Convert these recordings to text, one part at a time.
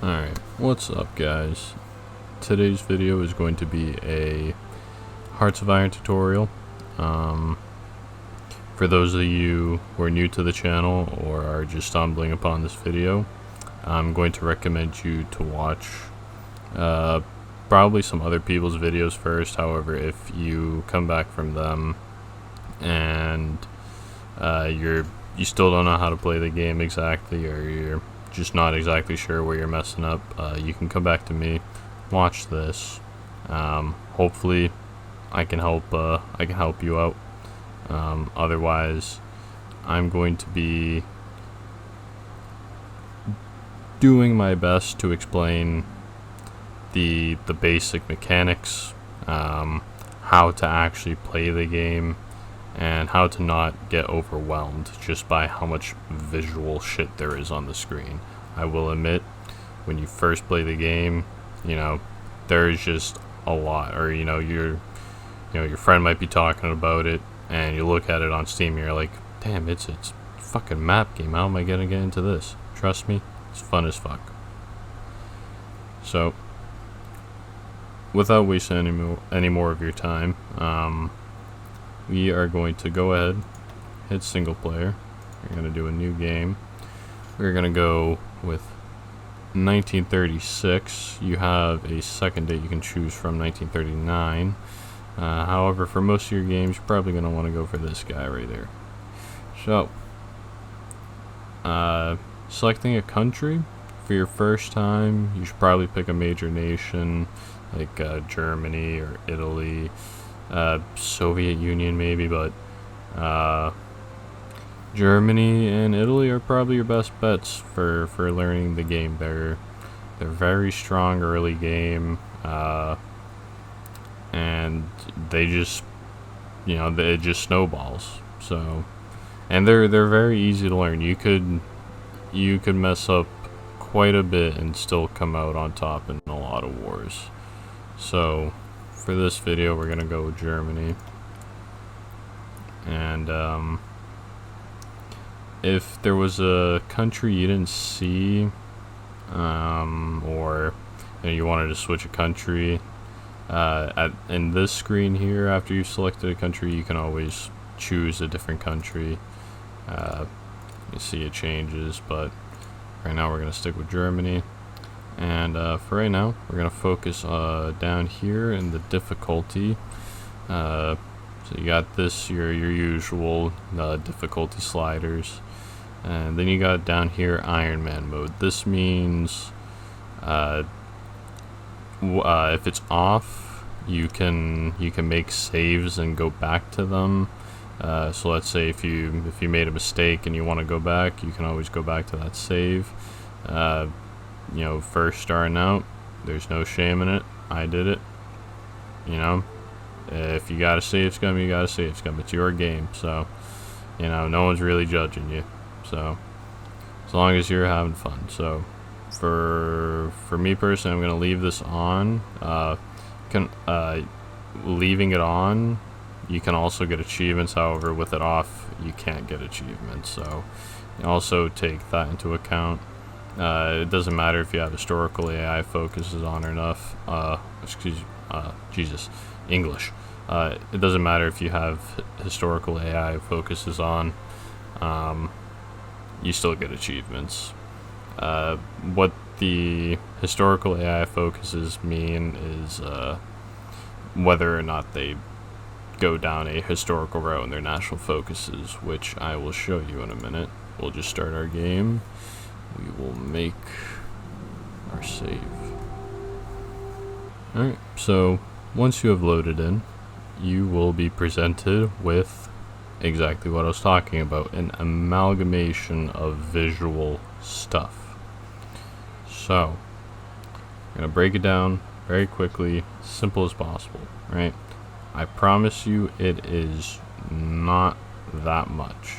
Alright, what's up guys? Today's video is going to be a Hearts of Iron tutorial. For those of you who are new to the channel or are just stumbling upon this video, I'm going to recommend you to watch probably some other people's videos first. However, if you come back from them and you still don't know how to play the game exactly, or you're just not exactly sure where you're messing up, you can come back to me, watch this. Hopefully I can help you out. Otherwise I'm going to be doing my best to explain the basic mechanics, how to actually play the game, and how to not get overwhelmed just by how much visual shit there is on the screen. I will admit, when you first play the game, there is just a lot, or your friend might be talking about it and you look at it on Steam and you're like, damn, it's a fucking map game, how am I gonna get into this? Trust me, it's fun as fuck. So without wasting any more of your time, we are going to go ahead, hit single player. We're going to do a new game. We're going to go with 1936. You have a second date you can choose from, 1939. However, for most of your games, you're probably going to want to go for this guy right there. So, selecting a country for your first time, you should probably pick a major nation like Germany or Italy. Soviet Union maybe, but Germany and Italy are probably your best bets for learning the game. They're very strong early game, and they just it just snowballs. So, and they're very easy to learn. You could mess up quite a bit and still come out on top in a lot of wars. So for this video, we're gonna go with Germany, and if there was a country you didn't see, or you wanted to switch a country, in this screen here, after you've selected a country, you can always choose a different country. You see it changes, but right now we're gonna stick with Germany. And for right now, we're going to focus down here in the difficulty. So you got this, your usual difficulty sliders. And then you got down here Iron Man mode. This means if it's off, you can make saves and go back to them. So let's say if you made a mistake and you want to go back, you can always go back to that save. First starting out, there's no shame in it. I did it. If you gotta save scum, you gotta save scum. It's your game, so no one's really judging you. So as long as you're having fun. So for me personally, I'm gonna leave this on. Leaving it on, you can also get achievements. However, with it off, you can't get achievements. So also take that into account. It doesn't matter if you have historical AI focuses on or enough. English. It doesn't matter if you have historical AI focuses on. You still get achievements. What the historical AI focuses mean is whether or not they go down a historical route in their national focuses, which I will show you in a minute. We'll just start our game. We will make our save. Alright, so once you have loaded in, you will be presented with exactly what I was talking about, an amalgamation of visual stuff. So, I'm going to break it down very quickly, simple as possible, right? I promise you it is not that much.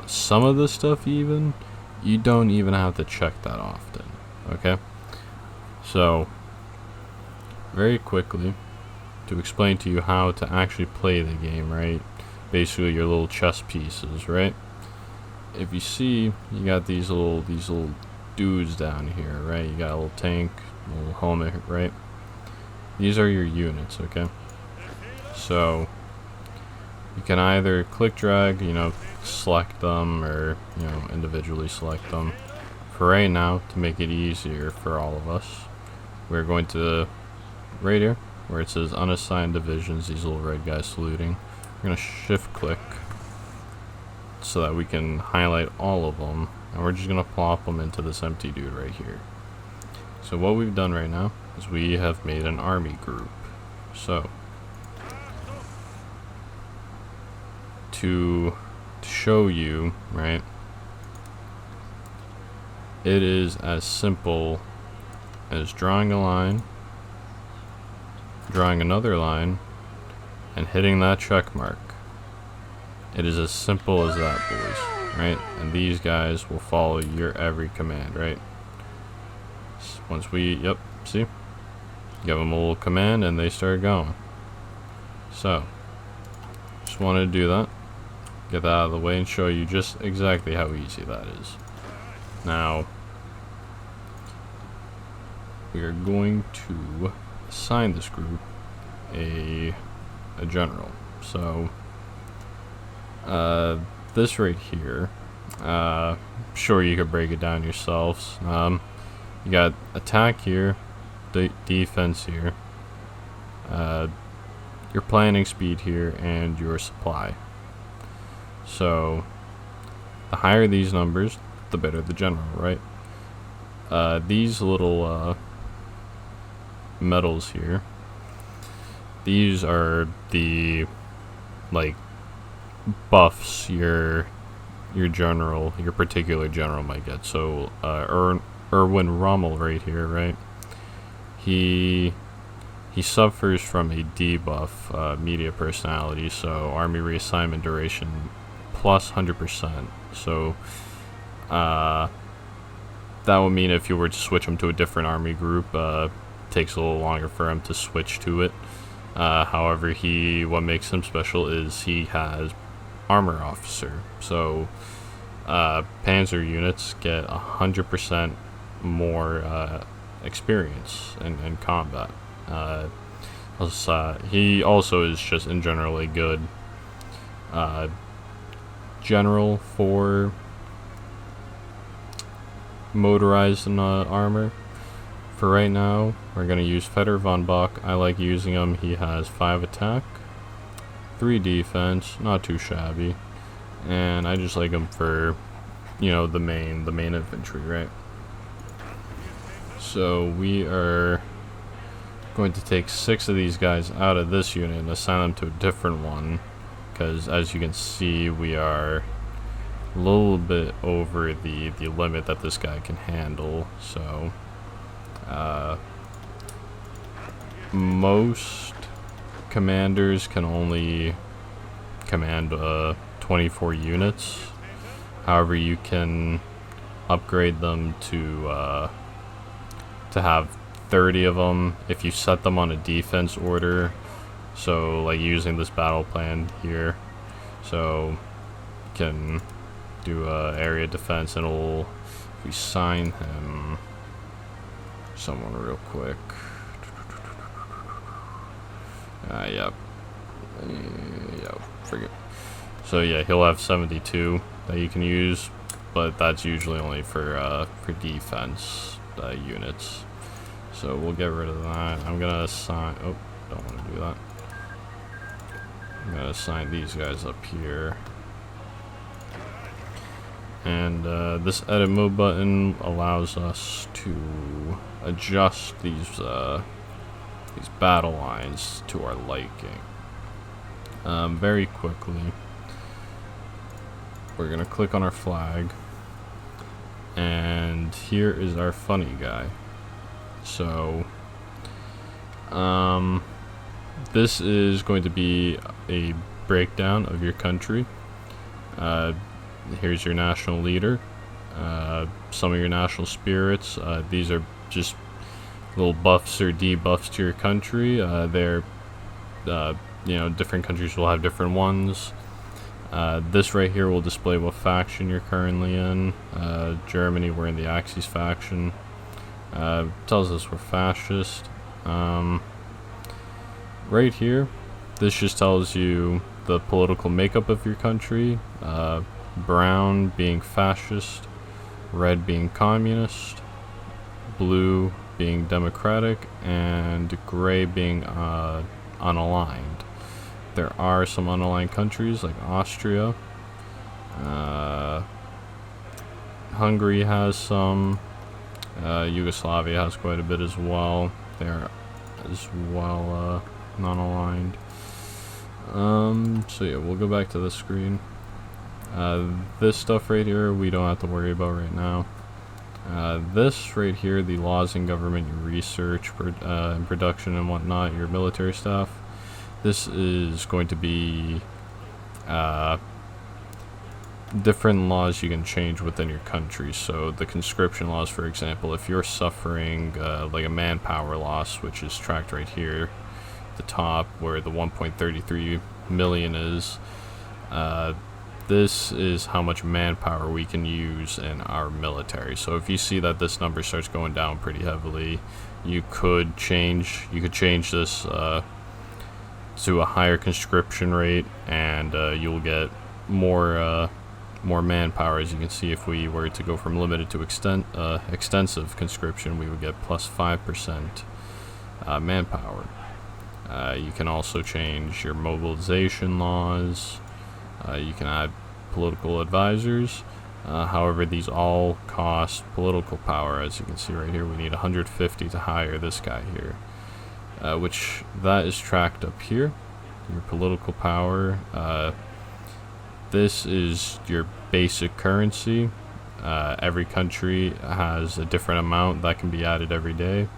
Some of this stuff even, you don't even have to check that often, okay? So, very quickly, to explain to you how to actually play the game, right? Basically your little chess pieces, right? If you see, you got these little dudes down here, right? You got a little tank, a little helmet, right? These are your units, okay? So you can either click drag, you know, select them, or, you know, individually select them. For right now, to make it easier for all of us, we're going to, right here, where it says unassigned divisions, these little red guys saluting, we're going to shift click so that we can highlight all of them, and we're just going to plop them into this empty dude right here. So what we've done right now is we have made an army group. So to show you, right, it is as simple as drawing a line, drawing another line, and hitting that check mark. It is as simple as that, boys, right? And these guys will follow your every command, right? Once we, yep, see? Give them a little command and they start going. So, just wanted to do that. Get that out of the way and show you just exactly how easy that is. Now, we are going to assign this group a general. So, this right here, sure, you could break it down yourselves. You got attack here, defense here, your planning speed here, and your supply. So the higher these numbers, the better the general, right? These little medals here, these are the, like, buffs your general, your particular general might get. So Erwin Rommel right here, right? He suffers from a debuff, media personality, so army reassignment duration plus 100%. So that would mean if you were to switch him to a different army group, takes a little longer for him to switch to it. However, what makes him special is he has armor officer. So panzer units get 100% more experience in combat. He also is just in general a good general for motorized armor. For right now, we're going to use Fetter von Bach. I like using him. He has 5 attack, 3 defense, not too shabby, and I just like him for, you know, the main infantry, right? So we are going to take 6 of these guys out of this unit and assign them to a different one, because as you can see, we are a little bit over the limit that this guy can handle. So most commanders can only command 24 units. However, you can upgrade them to have 30 of them if you set them on a defense order. So like using this battle plan here, so you can do area defense, and if we sign him someone real quick, yep, forget. So yeah, he'll have 72 that you can use, but that's usually only for defense units. So we'll get rid of that. I'm gonna assign, oh, don't want to do that. I'm gonna assign these guys up here. And this edit mode button allows us to adjust these battle lines to our liking. Very quickly, we're gonna click on our flag, and here is our funny guy. So this is going to be a breakdown of your country. Here's your national leader, some of your national spirits. These are just little buffs or debuffs to your country. They're you know, different countries will have different ones. This right here will display what faction you're currently in. Germany, we're in the Axis faction. Tells us we're fascist. Right here, this just tells you the political makeup of your country. Brown being fascist, red being communist, blue being democratic, and gray being unaligned. There are some unaligned countries like Austria. Hungary has some. Yugoslavia has quite a bit as well. They're as well non-aligned. So yeah, we'll go back to the screen. This stuff right here we don't have to worry about right now. This right here, the laws in government, your research, and production and whatnot, your military stuff. This is going to be different laws you can change within your country. So the conscription laws, for example, if you're suffering like a manpower loss, which is tracked right here at the top where the 1.33 million is, this is how much manpower we can use in our military. So if you see that this number starts going down pretty heavily, you could change this to a higher conscription rate, and you'll get more manpower. As you can see, if we were to go from limited to extensive conscription, we would get plus 5% manpower. You can also change your mobilization laws. You can add political advisors. However, these all cost political power. As you can see right here, we need 150 to hire this guy here, which that is tracked up here. Your political power. This is your basic currency. Every country has a different amount that can be added every day.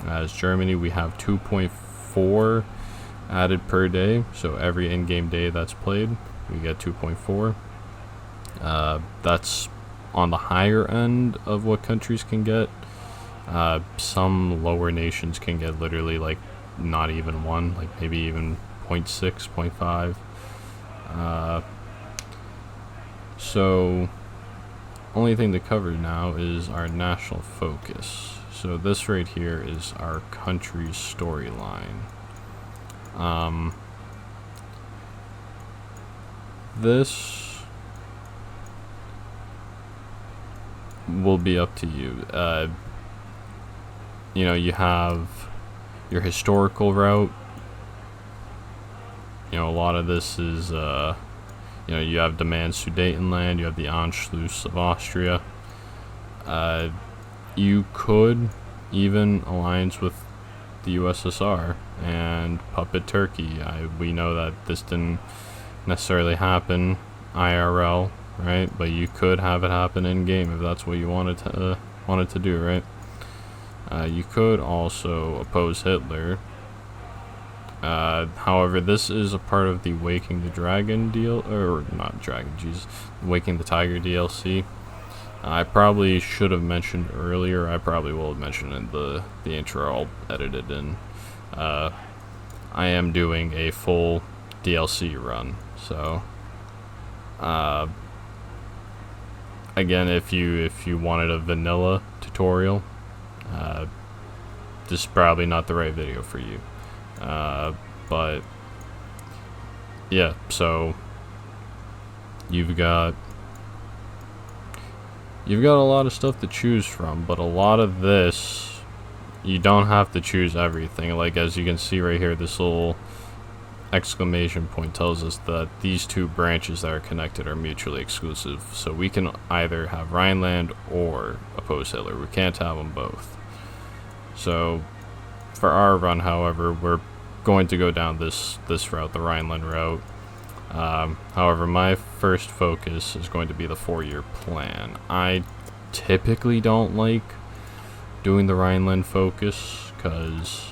As Germany, we have 2.4 added per day, so every in-game day that's played, we get 2.4. That's on the higher end of what countries can get. Some lower nations can get literally like not even 1, like maybe even 0.6, 0.5. So only thing to cover now is our national focus. So this right here is our country's storyline. This will be up to you. You know, you have your historical route. You know, a lot of this is, you know, you have demands Sudetenland, you have the Anschluss of Austria. You could even alliance with the USSR and puppet Turkey. We know that this didn't necessarily happen IRL, right? But you could have it happen in game if that's what you wanted to do, right? You could also oppose Hitler. However, this is a part of the Waking the Dragon deal, or not Dragon, Jesus, Waking the Tiger DLC. I probably should have mentioned earlier. I probably will have mentioned in the intro. I'll edit it in. I am doing a full DLC run, so again, if you wanted a vanilla tutorial, this is probably not the right video for you. But yeah, so you've got a lot of stuff to choose from, but a lot of this you don't have to choose everything. Like, as you can see right here, this little exclamation point tells us that these two branches that are connected are mutually exclusive. So we can either have Rhineland or oppose Hitler. We can't have them both. So for our run, however, we're going to go down this route, the Rhineland route. However, my first focus is going to be the 4-year plan. I typically don't like doing the Rhineland focus because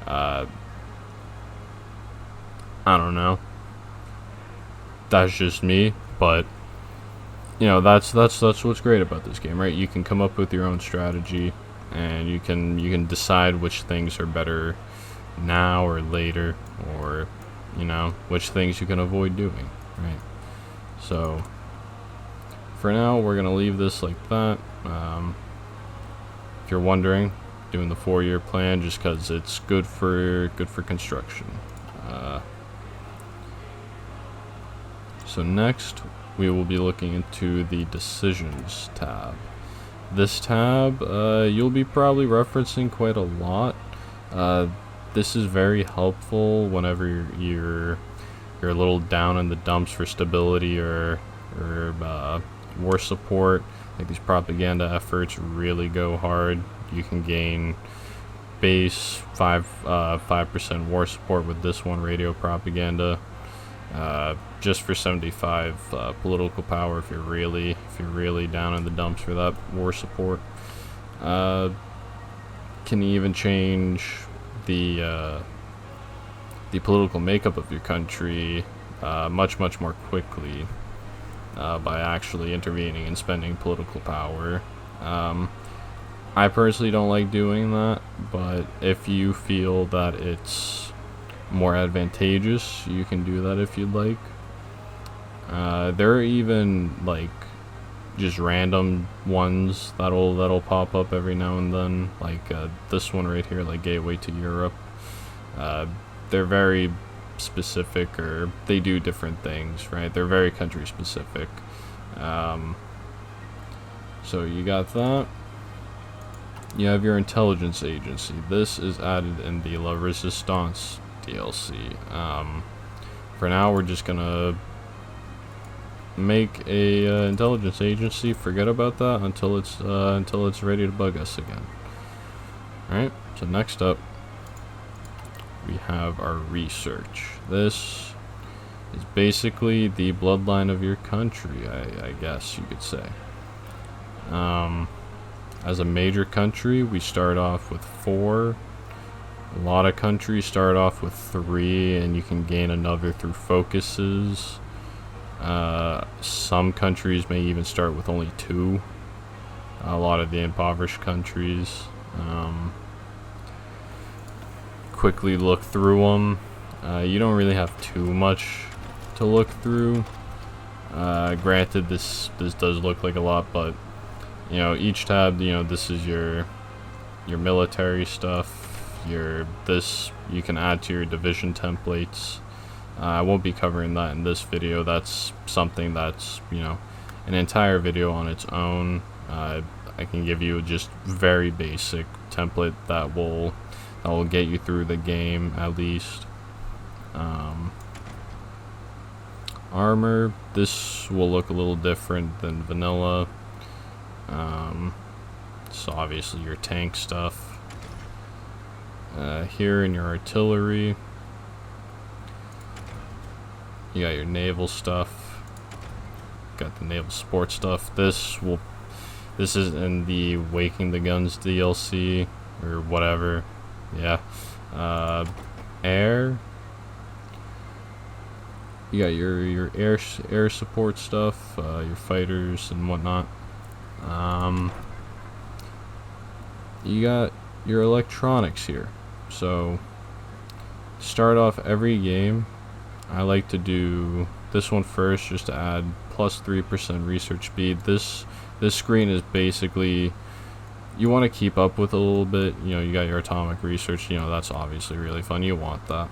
I don't know, that's just me, but you know, that's what's great about this game, right? You can come up with your own strategy, and you can decide which things are better now or later, or you know, which things you can avoid doing, right? So for now, we're gonna leave this like that. If you're wondering, doing the 4-year plan just because it's good for construction. So next, we will be looking into the decisions tab. This tab, you'll be probably referencing quite a lot. This is very helpful whenever you're a little down in the dumps for stability or war support. Like these propaganda efforts really go hard. You can gain base 5% war support with this one, radio propaganda. Just for 75 political power if you're really down in the dumps for that war support. Can even change the political makeup of your country much more quickly by actually intervening and spending political power. I personally don't like doing that, but if you feel that it's more advantageous, you can do that if you'd like. There are even like just random ones that'll pop up every now and then, like this one right here, like Gateway to Europe. They're very specific, or they do different things, right? They're very country specific. So you got that. You have your intelligence agency. This is added in the La Resistance DLC. For now, we're just gonna make a intelligence agency. Forget about that until it's ready to bug us again. All right. So next up, we have our research. This is basically the bloodline of your country, I guess you could say. As a major country, we start off with 4. A lot of countries start off with 3, and you can gain another through focuses. Some countries may even start with only 2. A lot of the impoverished countries. Quickly look through them. You don't really have too much to look through. Granted, this does look like a lot, but you know, each tab, you know, this is your military stuff. This you can add to your division templates. I won't be covering that in this video. That's something that's, you know, an entire video on its own. I can give you just very basic template that will get you through the game at least. Armor, this will look a little different than vanilla. So obviously your tank stuff. Here in your artillery, you got your naval stuff. Got the naval support stuff. This is in the Waking the Guns DLC or whatever. Yeah. Air. You got your air support stuff, your fighters and whatnot. You got your electronics here. So start off every game, I like to do this one first just to add plus 3% research speed. This screen is basically, you want to keep up with a little bit. You know, you got your atomic research, you know, that's obviously really fun, you want that.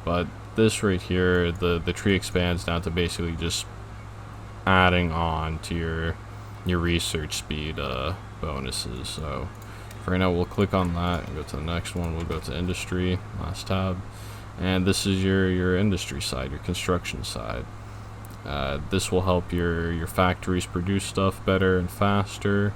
But this right here, the tree expands down to basically just adding on to your research speed bonuses. So for right now, we'll click on that and go to the next one. We'll go to industry, last tab, and this is your industry side, your construction side. This will help your factories produce stuff better and faster,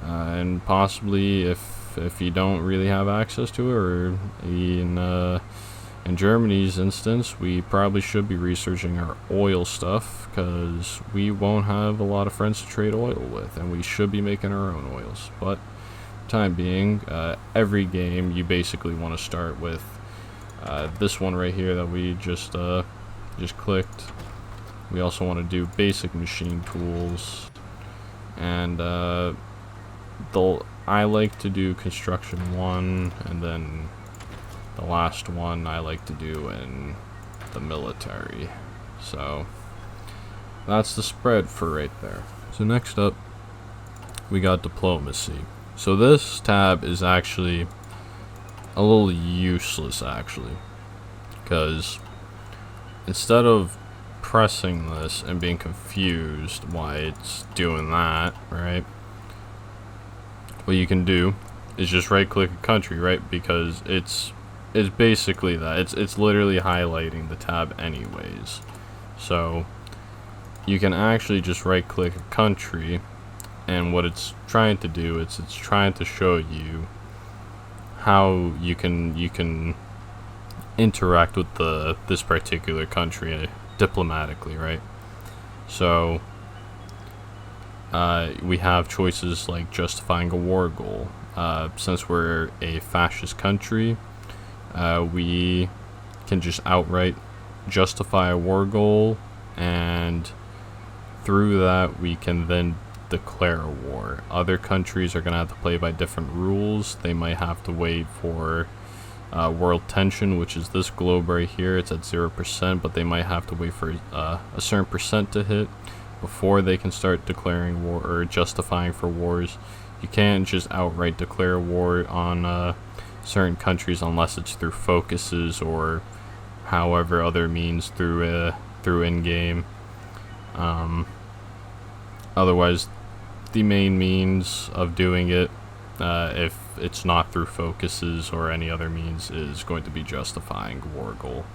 and possibly if you don't really have access to it, or in Germany's instance, we probably should be researching our oil stuff, because we won't have a lot of friends to trade oil with, and we should be making our own oils. But time being, every game you basically want to start with this one right here that we just clicked. We also want to do basic machine tools, and I like to do construction 1, and then the last one I like to do in the military. So That's the spread for right there. So next up, we got diplomacy. So this tab is actually a little useless actually, because instead of pressing this and being confused why it's doing that, right? What you can do is just right click a country, right? Because it's basically that. It's literally highlighting the tab anyways. So you can actually just right click a country, and what it's trying to do is it's trying to show you how you can interact with this particular country diplomatically, right? So we have choices like justifying a war goal. Since we're a fascist country, we can just outright justify a war goal, and through that we can then declare a war. Other countries are going to have to play by different rules. They might have to wait for world tension, which is this globe right here. It's at 0%, but they might have to wait for a certain percent to hit before they can start declaring war or justifying for wars. You can't just outright declare war on certain countries unless it's through focuses or however other means through in-game. Otherwise, the main means of doing it, if it's not through focuses or any other means, is going to be justifying war goal.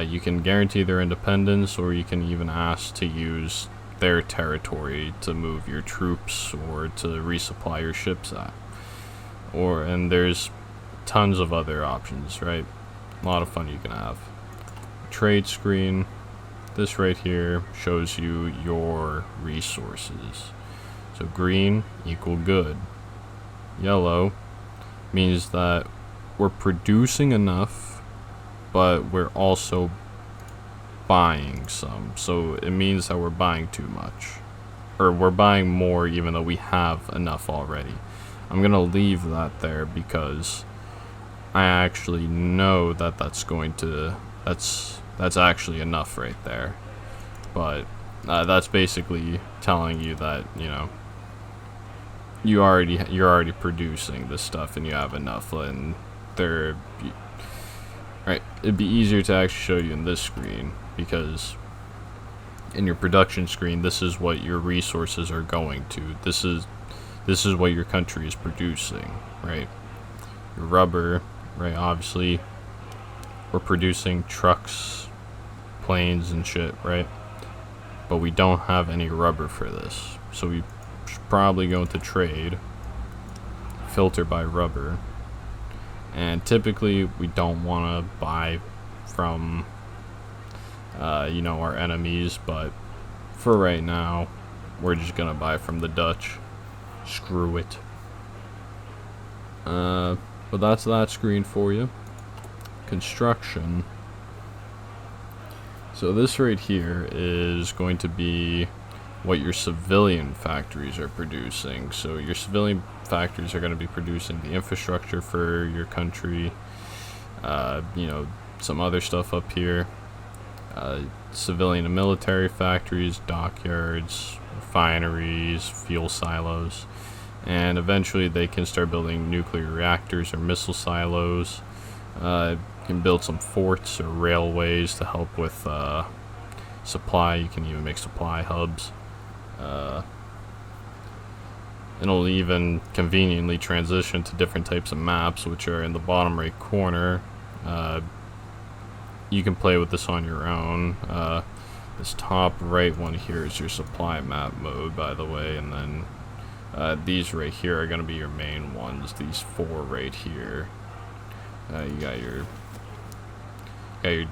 You can guarantee their independence, or you can even ask to use their territory to move your troops or to resupply your ships at. And there's tons of other options, right? A lot of fun you can have. Trade screen. This right here shows you your resources. So green equal good. Yellow means that we're producing enough, but we're also buying some. So it means that we're buying too much, or we're buying more even though we have enough already. I'm gonna leave that there because I actually know that that's actually enough right there. But that's basically telling you that, you know, you're already producing this stuff and you have enough, and right, it'd be easier to actually show you in this screen, because in your production screen, this is what your resources are going to. This is what your country is producing, right? Your rubber, right? Obviously, we're producing trucks, planes, and shit, right? But we don't have any rubber for this, so we should probably go into trade, filter by rubber, and typically we don't want to buy from you know, our enemies, but for right now we're just gonna buy from the Dutch. Screw it. But that's that screen for you. Construction. So this right here is going to be what your civilian factories are producing. So your civilian factories are going to be producing the infrastructure for your country, you know, some other stuff up here. Civilian and military factories, dockyards, refineries, fuel silos, and eventually they can start building nuclear reactors or missile silos. You can build some forts or railways to help with supply. You can even make supply hubs. It'll even conveniently transition to different types of maps, which are in the bottom right corner. You can play with this on your own. This top right one here is your supply map mode, by the way, and then these right here are going to be your main ones. These four right here. You got your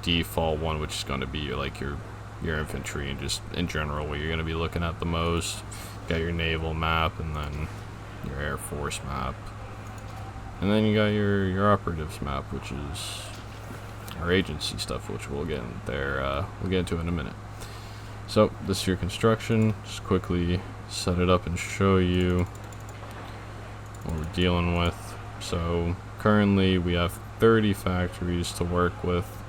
default one, which is going to be like your infantry and just in general what you're going to be looking at the most. You got your naval map, and then your air force map, and then you got your operatives map, which is our agency stuff, which we'll get into in a minute. So this is your construction. Just quickly set it up and show you what we're dealing with. So currently we have 30 factories to work with,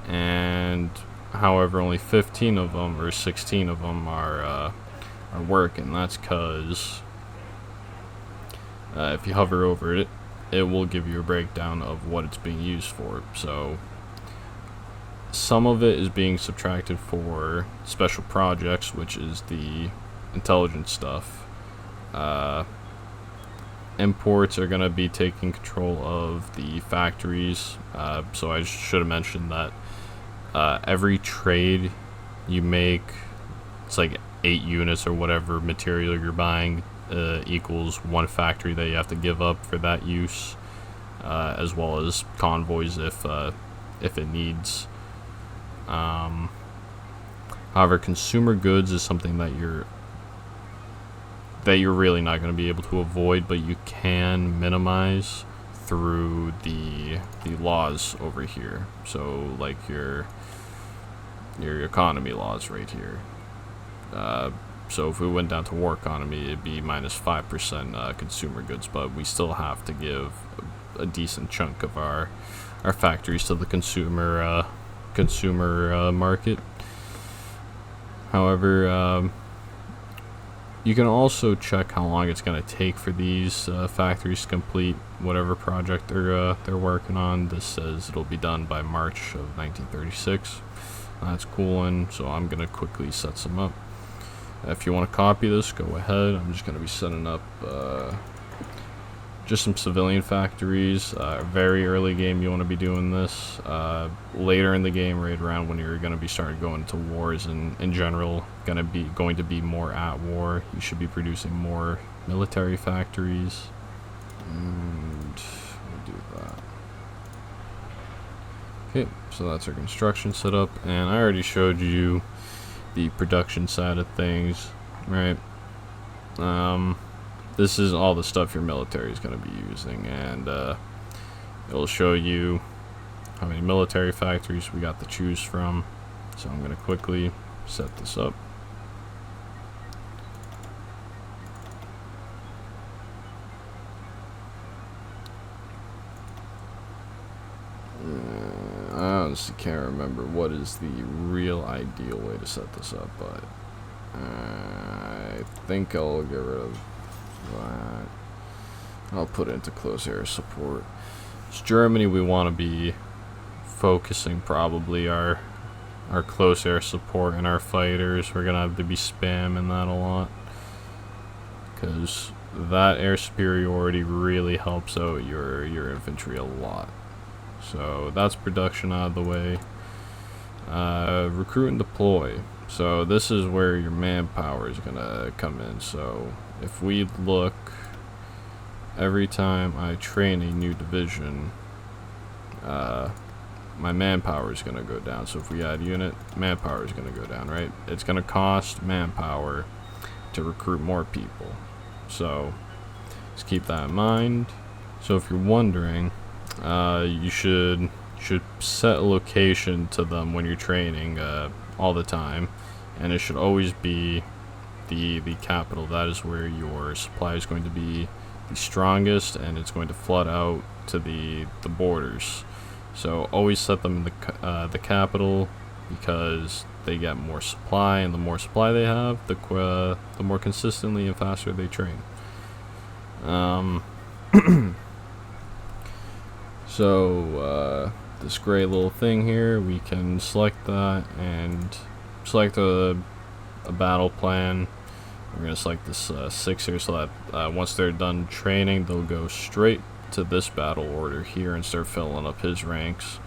and However, only 15 of them or 16 of them are working. That's because if you hover over it, it will give you a breakdown of what it's being used for. So some of it is being subtracted for special projects, which is the intelligence stuff. Imports are going to be taking control of the factories. So I should have mentioned that every trade you make, it's like 8 units or whatever material you're buying, equals 1 factory that you have to give up for that use, as well as convoys if it needs. However, consumer goods is something that you're really not going to be able to avoid, but you can minimize through the laws over here. So like your economy laws right here. So if we went down to war economy, it'd be minus 5% consumer goods, but we still have to give a decent chunk of our factories to the consumer market. However, you can also check how long it's going to take for these factories to complete whatever project they're working on. This says it'll be done by March of 1936. That's cool, and so I'm going to quickly set some up. If you want to copy this, go ahead. I'm just going to be setting up just some civilian factories. Very early game, you want to be doing this. Later in the game, right around when you're going to be starting going to wars and in general going to be more at war, you should be producing more military factories. And we'll do that. Okay, so that's our construction setup, and I already showed you the production side of things, right? This is all the stuff your military is going to be using, and it'll show you how many military factories we got to choose from. So I'm going to quickly set this up. I honestly can't remember what is the real ideal way to set this up, but I think I'll get rid of that. I'll put it into close air support. It's Germany, we want to be focusing probably our close air support and our fighters. We're gonna have to be spamming that a lot, because that air superiority really helps out your infantry a lot. So that's production out of the way. Recruit and deploy. So this is where your manpower is gonna come in. So if we look, every time I train a new division, my manpower is gonna go down. So if we add unit, manpower is gonna go down, right? It's gonna cost manpower to recruit more people. So just keep that in mind. So if you're wondering, you should set a location to them when you're training all the time, and it should always be the capital. That is where your supply is going to be the strongest, and it's going to flood out to the borders. So always set them in the capital, because they get more supply, and the more supply they have, the more consistently and faster they train. So this gray little thing here, we can select that and select a battle plan. We're going to select this 6 here, so that once they're done training, they'll go straight to this battle order here and start filling up his ranks.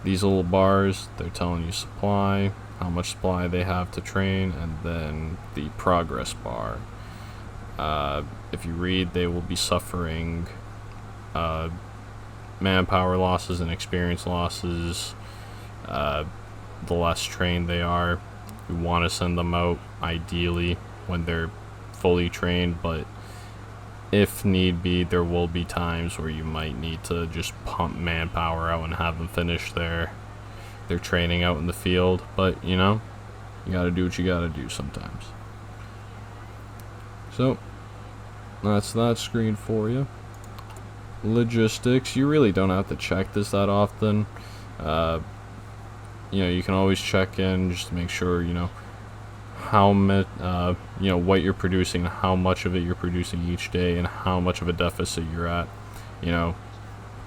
These little bars, they're telling you supply, how much supply they have to train, and then the progress bar. If you read, they will be suffering manpower losses and experience losses the less trained they are. We want to send them out ideally when they're fully trained, but if need be, there will be times where you might need to just pump manpower out and have them finish their training out in the field. But you know, you gotta do what you gotta do sometimes. So that's that screen for you. Logistics, you really don't have to check this that often. you can always check in just to make sure, how much, what you're producing, how much of it you're producing each day, and how much of a deficit you're at.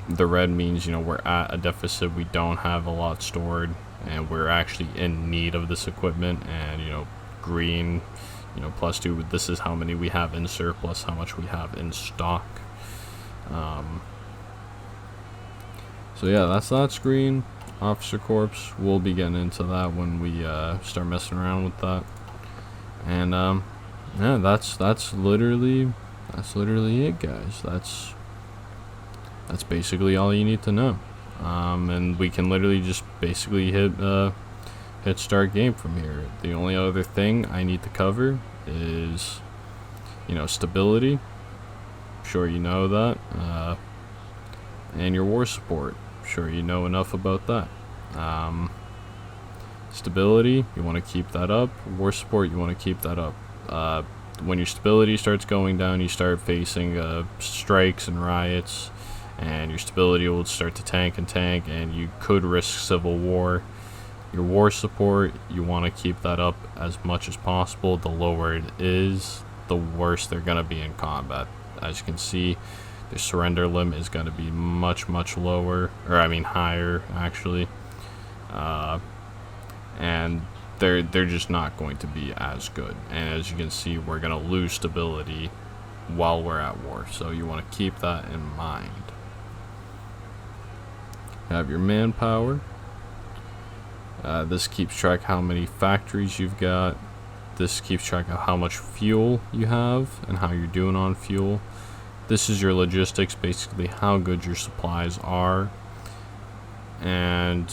The red means, we're at a deficit, we don't have a lot stored, and we're actually in need of this equipment. And, green, +2, this is how many we have in surplus, how much we have in stock. So yeah, that's green. Officer Corps, we'll be getting into that when we start messing around with that. And yeah, that's literally it, guys. That's basically all you need to know. And we can literally just basically hit start game from here. The only other thing I need to cover is, stability. Sure, you know that. And your war support. Sure, you know enough about that. Stability, you want to keep that up. War support, you want to keep that up. When your stability starts going down, you start facing strikes and riots, and your stability will start to tank, and you could risk civil war. Your war support, you want to keep that up as much as possible. The lower it is, the worse they're going to be in combat. As you can see, the surrender limit is going to be much lower, or I mean higher actually, and they're just not going to be as good. And as you can see, we're going to lose stability while we're at war, so you want to keep that in mind. You have your manpower. This keeps track how many factories you've got. This keeps track of how much fuel you have and how you're doing on fuel. This is your logistics, basically how good your supplies are. And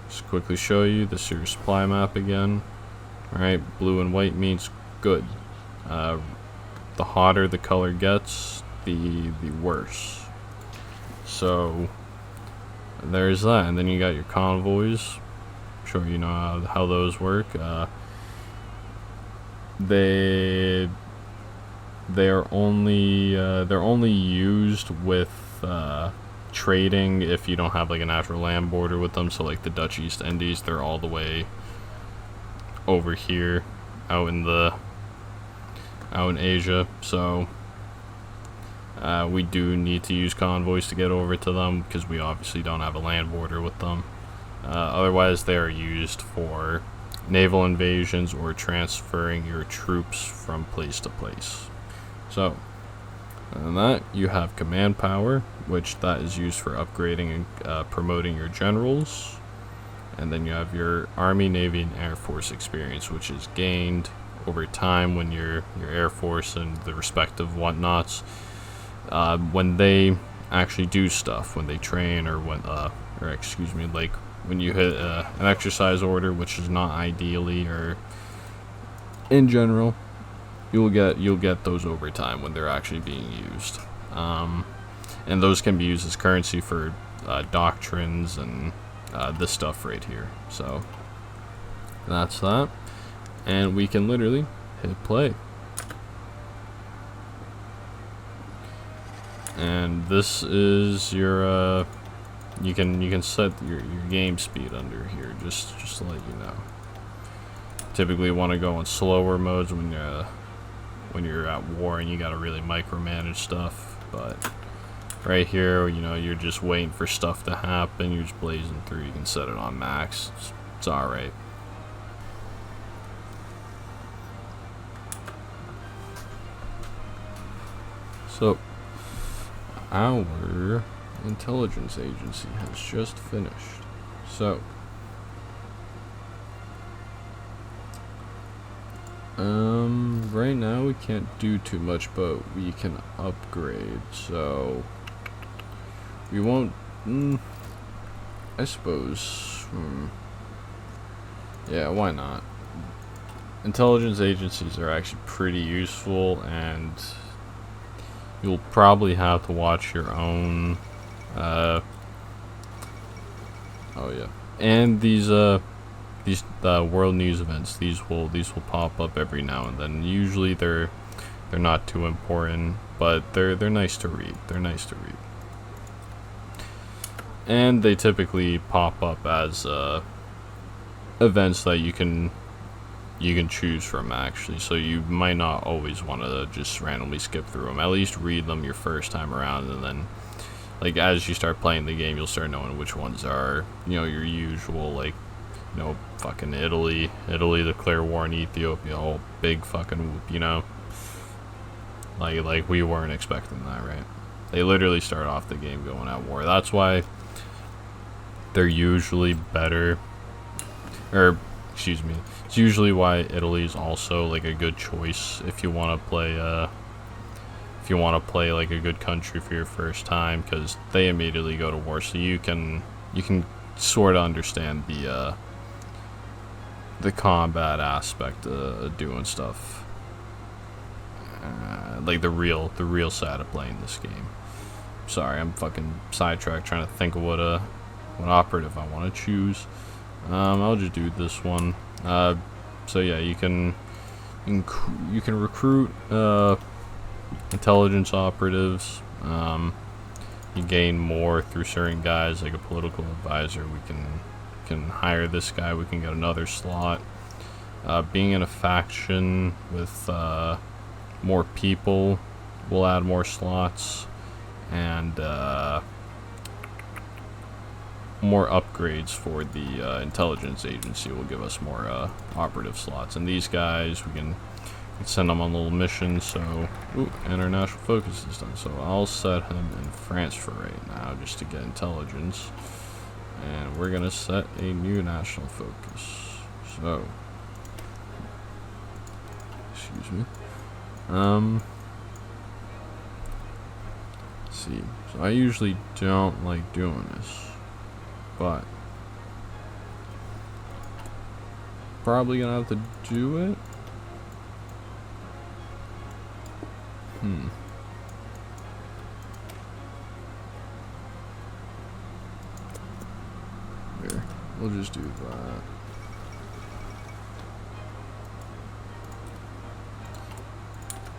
just quickly show you, this is your supply map again. Alright, blue and white means good. The hotter the color gets, the worse. So there's that. And then you got your convoys. I'm sure you know how those work. They're only used with trading if you don't have like a natural land border with them. So like the Dutch East Indies, they're all the way over here out in Asia. So we do need to use convoys to get over to them because we obviously don't have a land border with them. Otherwise they are used for naval invasions or transferring your troops from place to place. So, and that, you have command power, which that is used for upgrading and promoting your generals. And then you have your Army, Navy, and Air Force experience, which is gained over time when your Air Force and the respective whatnots, when they actually do stuff, when they train, or like when you hit an exercise order, which is not ideally, or in general, you'll get those over time when they're actually being used, and those can be used as currency for doctrines and this stuff right here. So that's that, and we can literally hit play. And this is your you can set your game speed under here, just to let you know. Typically want to go in slower modes when you're at war and you gotta really micromanage stuff, but right here, you're just waiting for stuff to happen, you're just blazing through. You can set it on max. It's alright. So our intelligence agency has just finished. So right now we can't do too much, but we can upgrade. So we won't, I suppose, yeah, why not? Intelligence agencies are actually pretty useful, and you'll probably have to watch your own, oh yeah, and these world news events, these will pop up every now and then. Usually they're not too important, but they're nice to read. And they typically pop up as events that you can choose from, actually, so you might not always want to just randomly skip through them. At least read them your first time around, and then, like, as you start playing the game, you'll start knowing which ones are, your usual, like, fucking Italy declare war on Ethiopia, whole big fucking whoop, like we weren't expecting that, right? They literally start off the game going at war. That's why they're usually better, or excuse me, it's usually why Italy is also like a good choice if you want to play like a good country for your first time, because they immediately go to war, so you can sort of understand the combat aspect of doing stuff, like the real side of playing this game. Sorry, I'm fucking sidetracked trying to think of what operative I want to choose. I'll just do this one. So yeah, you can recruit intelligence operatives. You gain more through certain guys, like a political advisor. We can hire this guy. We can get another slot. Being in a faction with more people will add more slots, and more upgrades for the intelligence agency will give us more operative slots. And these guys, we can send them on little missions. So, international focus is done. So I'll set him in France for right now, just to get intelligence. And we're gonna set a new national focus. So, excuse me. Let's see. So I usually don't like doing this, but probably gonna have to do it. Here, we'll just do that.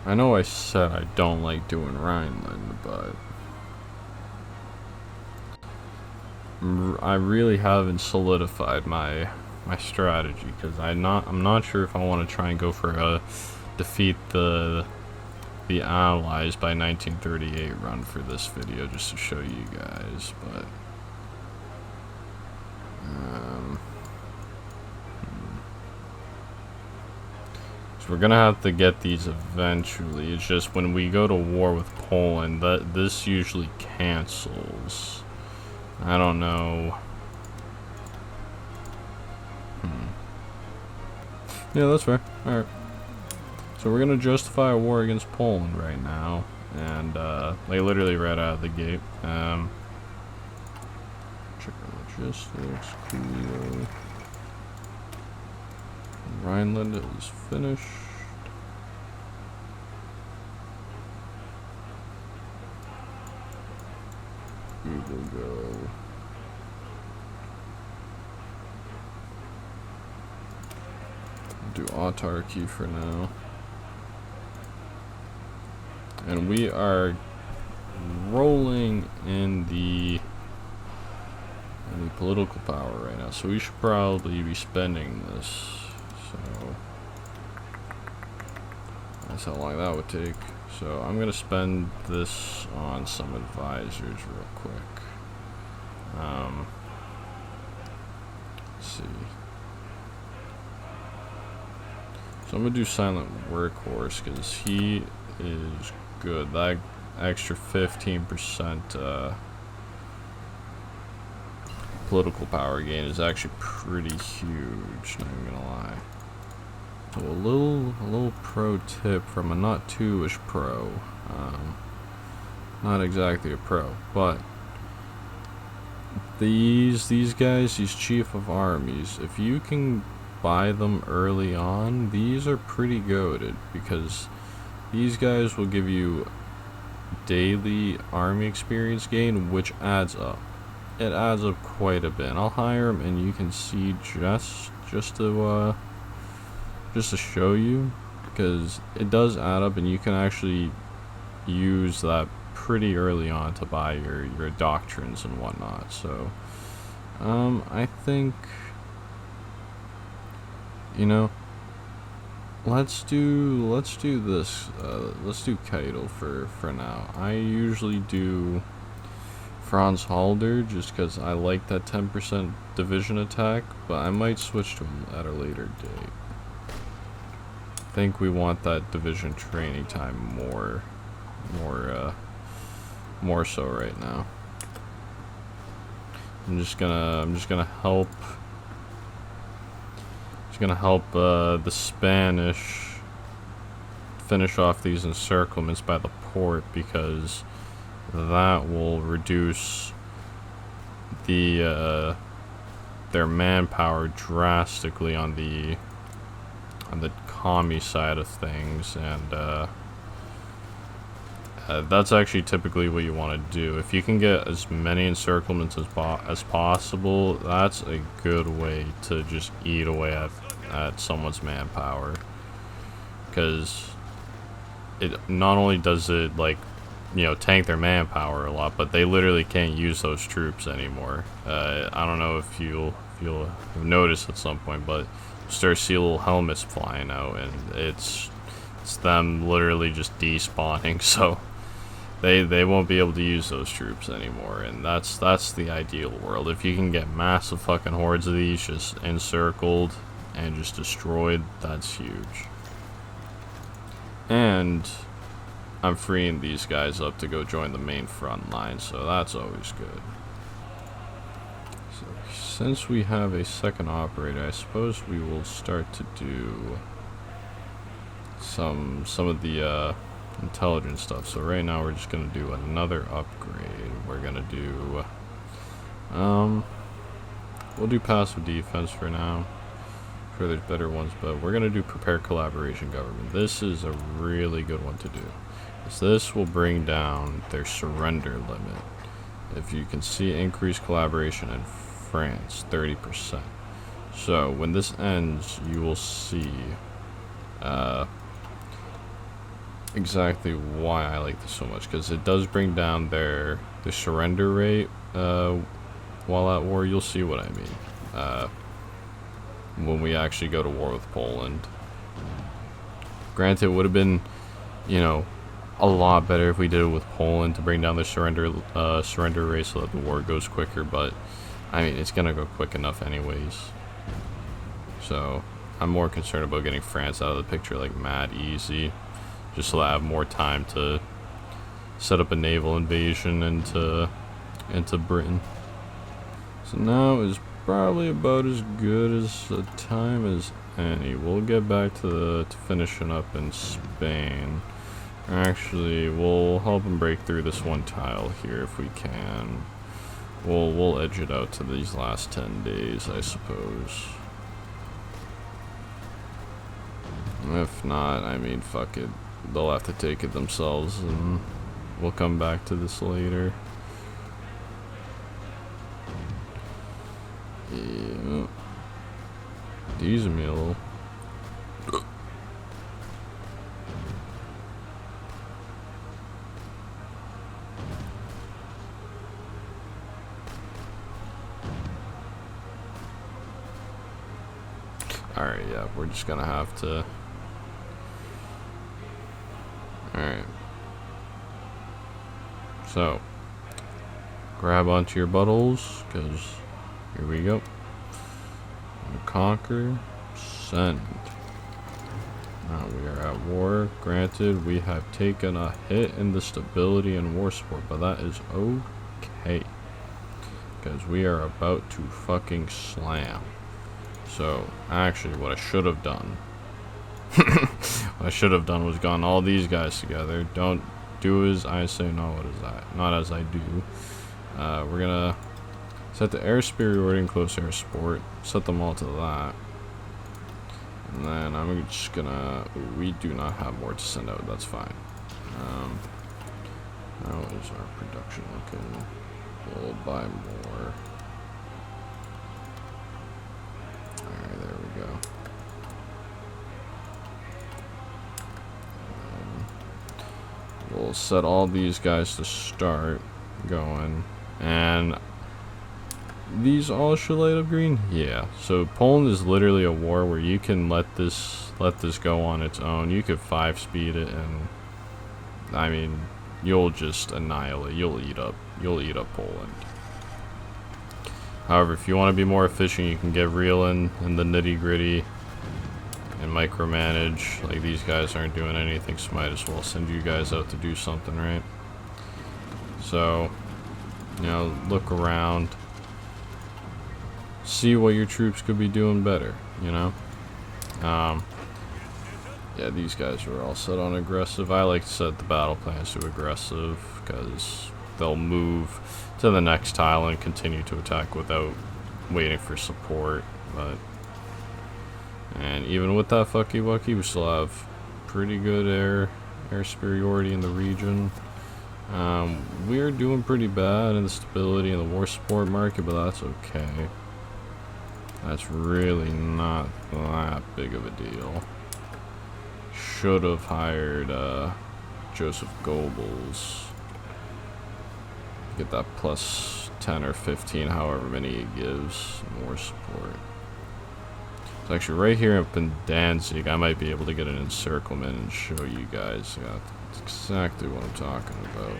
I know I said I don't like doing Rhineland, but I really haven't solidified my strategy, because I'm not sure if I want to try and go for a defeat the Allies by 1938 run for this video, just to show you guys, but so we're gonna have to get these eventually. It's just when we go to war with Poland, that this usually cancels. I don't know. Yeah, that's fair. Alright. So we're gonna justify a war against Poland right now. And, like, literally right out of the gate. Check our logistics. Coolio. Rhineland is finished. We will go. Do autarky for now. And we are rolling in the political power right now, so we should probably be spending this. So that's how long that would take. So I'm gonna spend this on some advisors real quick. Let's see. So I'm gonna do Silent Workhorse because he is good. That extra 15% political power gain is actually pretty huge, not even gonna lie. So a little pro tip from a not too-ish pro. Not exactly a pro, but these guys, these chief of armies, if you can buy them early on, these are pretty goated, because these guys will give you daily army experience gain, which adds up. It adds up quite a bit. I'll hire them, and you can see just to show you, because it does add up, and you can actually use that pretty early on to buy your doctrines and whatnot. So I think You know, let's do this. Let's do Keitel for now. I usually do Franz Halder just because I like that 10% division attack, but I might switch to him at a later date. I think we want that division training time more so right now. I'm just gonna help the Spanish finish off these encirclements by the port, because that will reduce their manpower drastically on the commie side of things, and that's actually typically what you want to do. If you can get as many encirclements as possible, that's a good way to just eat away at someone's manpower, because it not only does it, like, you know, tank their manpower a lot, but they literally can't use those troops anymore. I don't know if you'll have noticed at some point, but you start to see little helmets flying out, and it's them literally just despawning, so they won't be able to use those troops anymore, and that's the ideal world. If you can get massive fucking hordes of these just encircled and just destroyed, that's huge. And I'm freeing these guys up to go join the main front line, so that's always good. So since we have a second operator, I suppose we will start to do some of the intelligence stuff. So right now we're just gonna do another upgrade. We're gonna do we'll do passive defense for now. I'm sure there's better ones, but we're gonna do prepare collaboration government. This is a really good one to do. This will bring down their surrender limit. If you can see, increased collaboration in France 30%. So when this ends, you will see exactly why I like this so much, because it does bring down the surrender rate while at war. You'll see what I mean when we actually go to war with Poland. Granted, it would have been, you know, a lot better if we did it with Poland to bring down the surrender rate so that the war goes quicker, but I mean, it's gonna go quick enough anyways. So I'm more concerned about getting France out of the picture like mad easy, just so that I have more time to set up a naval invasion into Britain. So now is probably about as good as a time as any. We'll get back to finishing up in Spain. Actually, we'll help them break through this one tile here if we can. We'll edge it out to these last 10 days, I suppose. If not, I mean, fuck it. They'll have to take it themselves, and we'll come back to this later. Yeah. These are me a little. Alright, yeah, we're just gonna have to. Alright. So, grab onto your buttholes, because here we go. Conquer, send. Now we are at war. Granted, we have taken a hit in the stability and war support, but that is okay, because we are about to fucking slam. So, actually, what I should have done, was gone all these guys together. Don't do as I say, not as I do. We're gonna set the air superiority and close air support. Set them all to that. And then I'm just gonna. We do not have more to send out. That's fine. How is our production looking? We'll buy more. Alright, there we go. We'll set all these guys to start going, and These all should light up green? Yeah. So Poland is literally a war where you can let this go on its own. You could 5-speed it, and I mean, you'll just annihilate. You'll eat up Poland. However, if you want to be more efficient, you can get real in the nitty-gritty and micromanage. Like, these guys aren't doing anything, so might as well send you guys out to do something, right? So, you know, look around. See what your troops could be doing better, you know? Yeah, these guys are all set on aggressive. I like to set the battle plans to aggressive, because they'll move to the next tile and continue to attack without waiting for support. And even with that fucky wucky, we still have pretty good air superiority in the region. We're doing pretty bad in the stability in the war support market, but that's okay. That's really not that big of a deal. Should have hired Joseph Goebbels. Get that plus 10 or 15, however many he gives, more support. So actually right here up in Danzig, I might be able to get an encirclement and show you guys. Yeah, that's exactly what I'm talking about.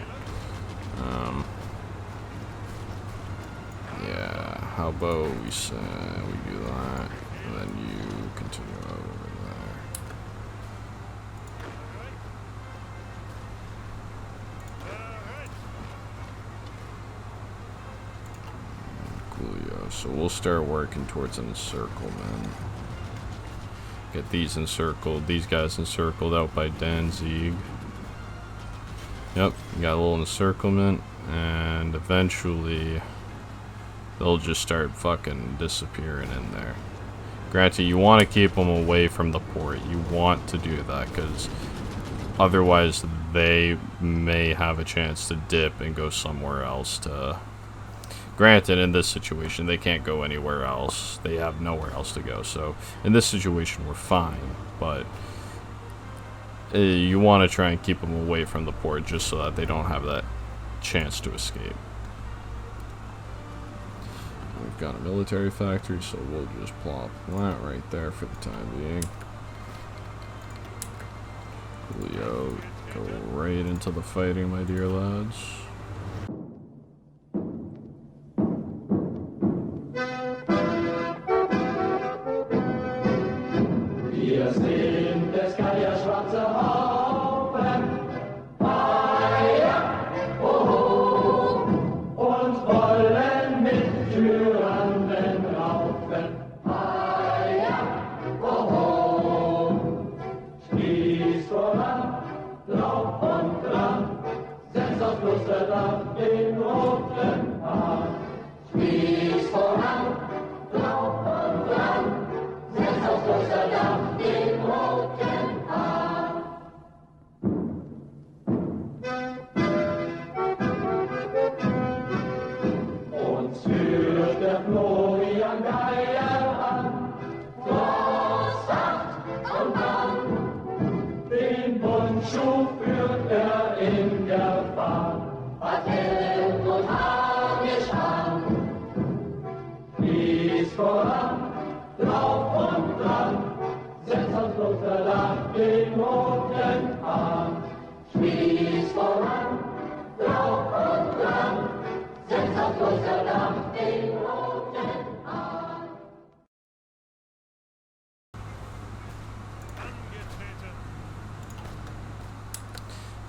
Yeah, how about we say we do that, and then you continue over there. Coolio. So we'll start working towards an encirclement. Get these encircled, these guys encircled out by Danzig. Yep, got a little encirclement, and eventually they'll just start fucking disappearing in there. Granted, you want to keep them away from the port. You want to do that, because otherwise they may have a chance to dip and go somewhere else to... Granted, in this situation, they can't go anywhere else. They have nowhere else to go. So, in this situation, we're fine. But you want to try and keep them away from the port just so that they don't have that chance to escape. We've got a military factory, so we'll just plop that right there for the time being. Coolio, go right into the fighting, my dear lads.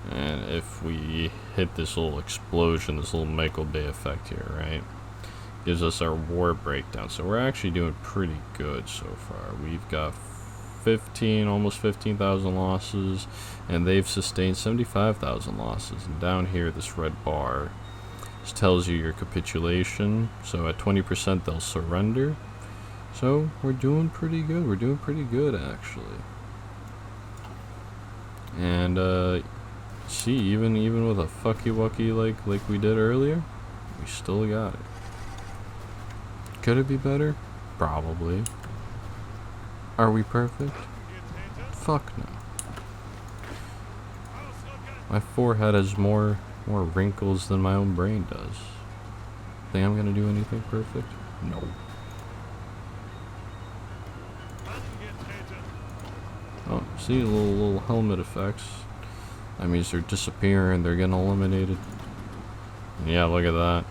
And if we hit this little explosion, this little Michael Bay effect here, right? Gives us our war breakdown. So we're actually doing pretty good so far. We've got 15, almost 15,000 losses, and they've sustained 75,000 losses. And down here, this red bar just tells you your capitulation. So at 20%, they'll surrender. So we're doing pretty good. We're doing pretty good, actually. And see, even with a fucky wucky like we did earlier, we still got it. Could it be better? Probably. Are we perfect? Fuck no. My forehead has more wrinkles than my own brain does. Think I'm gonna do anything perfect? No. Oh, see, little helmet effects. That means they're disappearing, they're getting eliminated. Yeah, look at that.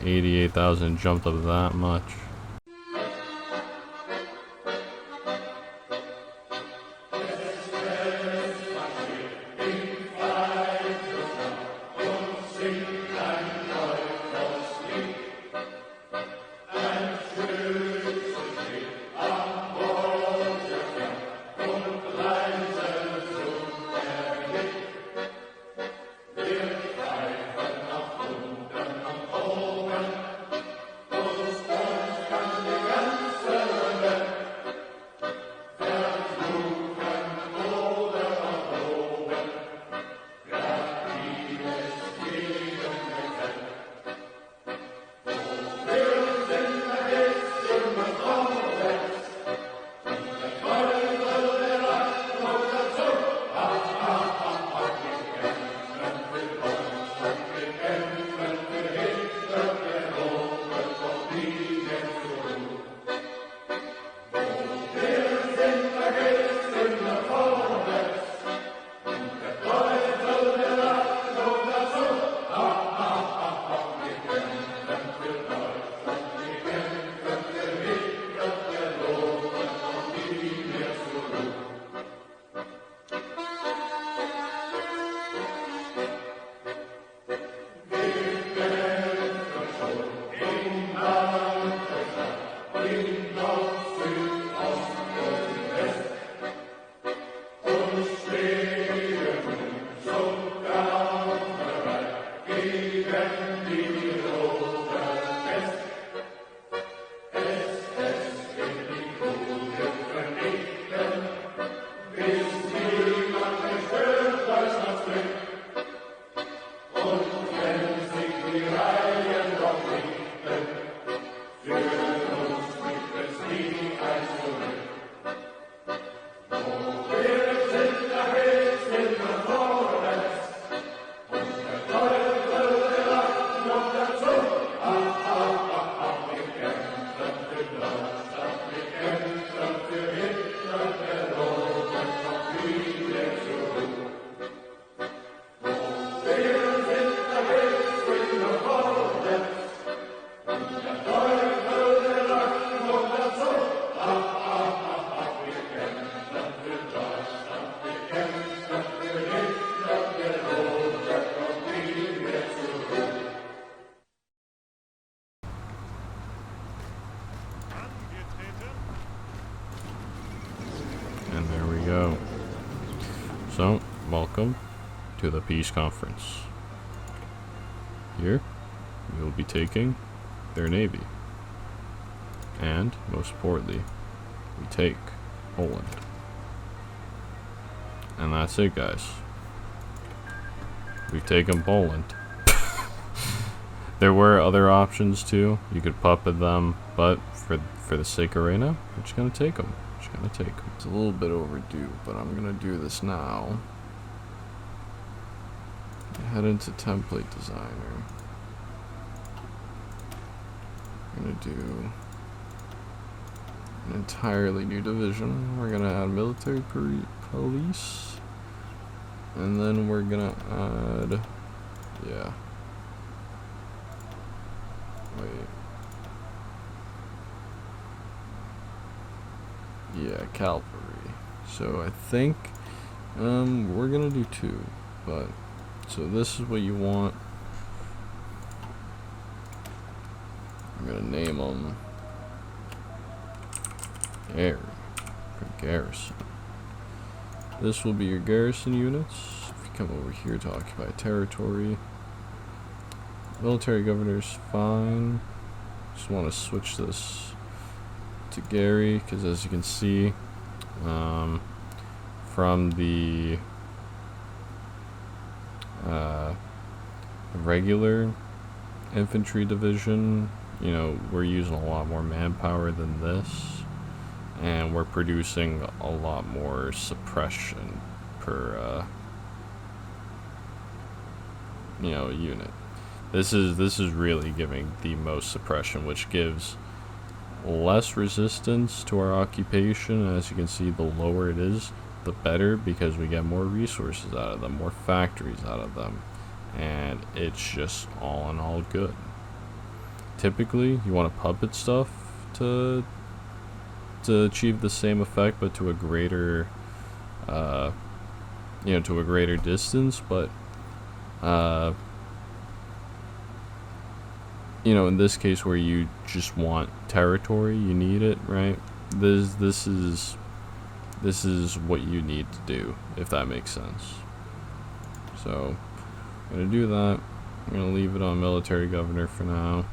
88,000 jumped up that much. And there we go. So, welcome to the Peace Conference. Here, we will be taking their navy. And, most importantly, we take Poland. And that's it, guys. We've taken Poland. There were other options too. You could puppet them, but for the sake of right now, we're just gonna take them. Just gonna take them. It's a little bit overdue, but I'm gonna do this now. Head into template designer. I'm gonna do an entirely new division. We're gonna add military police, and then we're gonna add, yeah. Wait. Yeah, cavalry. So I think we're gonna do 2, but so this is what you want. I'm gonna name them Gary for garrison. This will be your garrison units. If you come over here to occupy territory, military governor's fine. Just want to switch this to Gary because, as you can see, from the regular infantry division, you know, we're using a lot more manpower than this, and we're producing a lot more suppression per you know, unit. This is really giving the most suppression, which gives less resistance to our occupation. As you can see, the lower it is, the better, because we get more resources out of them, more factories out of them, and it's just all in all good. Typically, you want to puppet stuff to achieve the same effect, but to a greater, to a greater distance. But in this case where you just want territory, you need it, right? This is what you need to do, if that makes sense. So I'm gonna do that. I'm gonna leave it on military governor for now,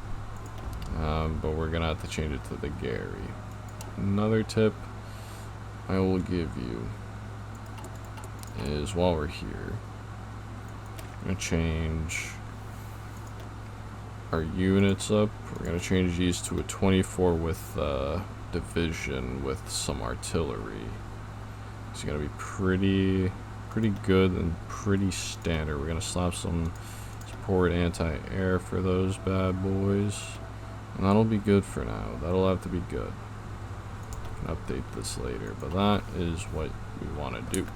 but we're gonna have to change it to the Gary. Another tip I will give you is, while we're here, I'm gonna change our units up. We're gonna change these to a 24 with division with some artillery. It's gonna be pretty good and pretty standard. We're gonna slap some support anti-air for those bad boys, and that'll be good for now. That'll have to be good. Can update this later, but that is what we want to do.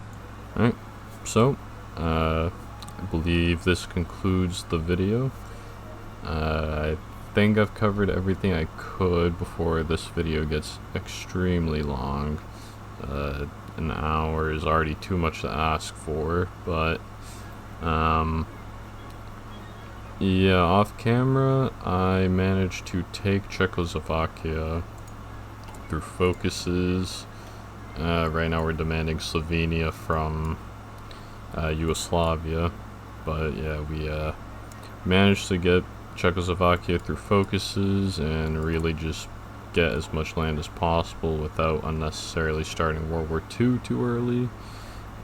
Alright, so I believe this concludes the video. I think I've covered everything I could before this video gets extremely long. An hour is already too much to ask for, but yeah, off camera I managed to take Czechoslovakia through focuses. Right now we're demanding Slovenia from Yugoslavia, but yeah, we managed to get Czechoslovakia through focuses and really just get as much land as possible without unnecessarily starting World War II too early.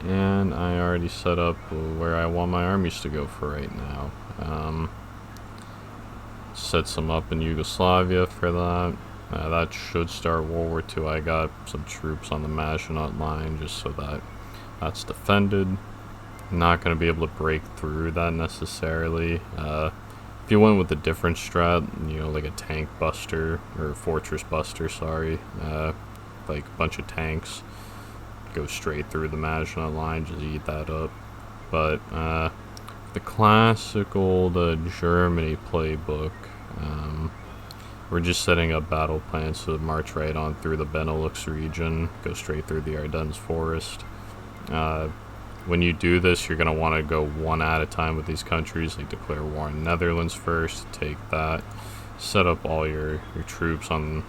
And I already set up where I want my armies to go for right now. Set some up in Yugoslavia for that. That should start World War II. I got some troops on the Maginot line just so that that's defended. Not going to be able to break through that necessarily. If you went with a different strat, like a tank buster, or fortress buster, sorry, like a bunch of tanks, go straight through the Maginot line, just eat that up. But the classic old Germany playbook, we're just setting up battle plans to march right on through the Benelux region, go straight through the Ardennes forest. When you do this, you're going to want to go one at a time with these countries, like declare war on Netherlands first, take that, set up all your troops on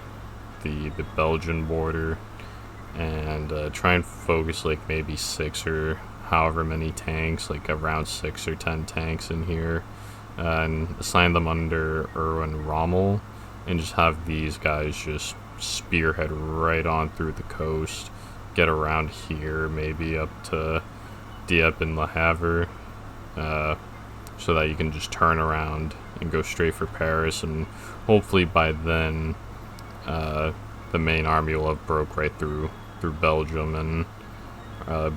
the Belgian border, and try and focus like maybe 6 or however many tanks, like around 6 or 10 tanks in here, and assign them under Erwin Rommel, and just have these guys just spearhead right on through the coast, get around here, maybe up to Dieppe and Le Havre, so that you can just turn around and go straight for Paris, and hopefully by then the main army will have broke right through Belgium and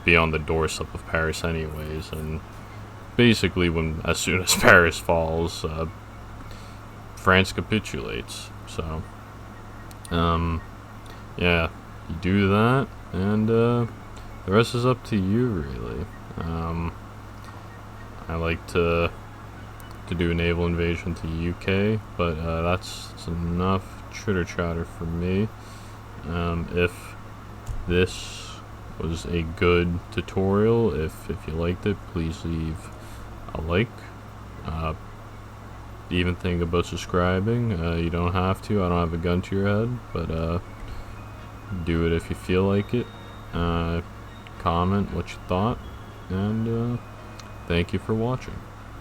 be on the doorstep of Paris anyways. And basically, as soon as Paris falls, France capitulates. So yeah, you do that, and the rest is up to you, really. I like to do a naval invasion to UK, but that's enough chitter chatter for me. If this was a good tutorial, if you liked it, please leave a like. Even think about subscribing. You don't have to. I don't have a gun to your head, but do it if you feel like it. Comment what you thought, and thank you for watching.